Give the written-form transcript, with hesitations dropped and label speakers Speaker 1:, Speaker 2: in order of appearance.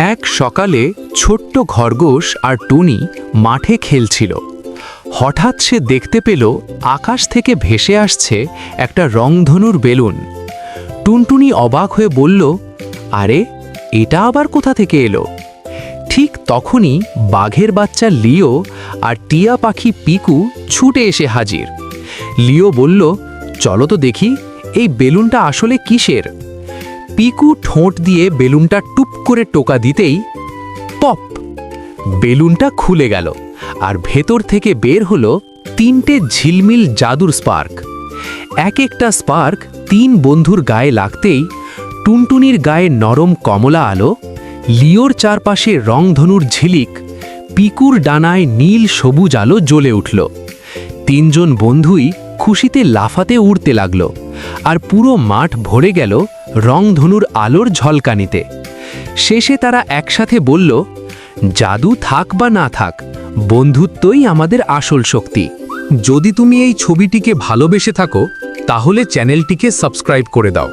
Speaker 1: এক সকালে ছোট্ট খরগোশ আর টুনি মাঠে খেলছিল। হঠাৎ সে দেখতে পেল আকাশ থেকে ভেসে আসছে একটা রংধনুর বেলুন। টুনটুনি অবাক হয়ে বলল, আরে এটা আবার কোথা থেকে এলো? ঠিক তখনই বাঘের বাচ্চা লিও আর টিয়া পাখি পিকু ছুটে এসে হাজির। লিও বলল, চলো তো দেখি এই বেলুনটা আসলে কিসের। পিকু ঠোঁট দিয়ে বেলুনটা টুপ করে টোকা দিতেই পপ, বেলুনটা খুলে গেল আর ভেতর থেকে বের হলো 3টে ঝিলমিল জাদুর স্পার্ক। এক একটা স্পার্ক 3 বন্ধুর গায়ে লাগতেই টুনটুনির গায়ে নরম কমলা আলো, লিওর চারপাশে রংধনুর ঝিলিক, পিকুর ডানায় নীল সবুজ আলো জ্বলে উঠল। 3 জন বন্ধুই খুশিতে লাফাতে উড়তে লাগলো আর পুরো মাঠ ভরে গেল রংধনুর আলোর ঝলকানিতে। শেষে তারা একসাথে বলল, জাদু থাক বা না থাক, বন্ধুত্বই আমাদের আসল শক্তি। যদি তুমি এই ছবিটিকে ভালোবেসে থাকো তাহলে চ্যানেলটিকে সাবস্ক্রাইব করে দাও।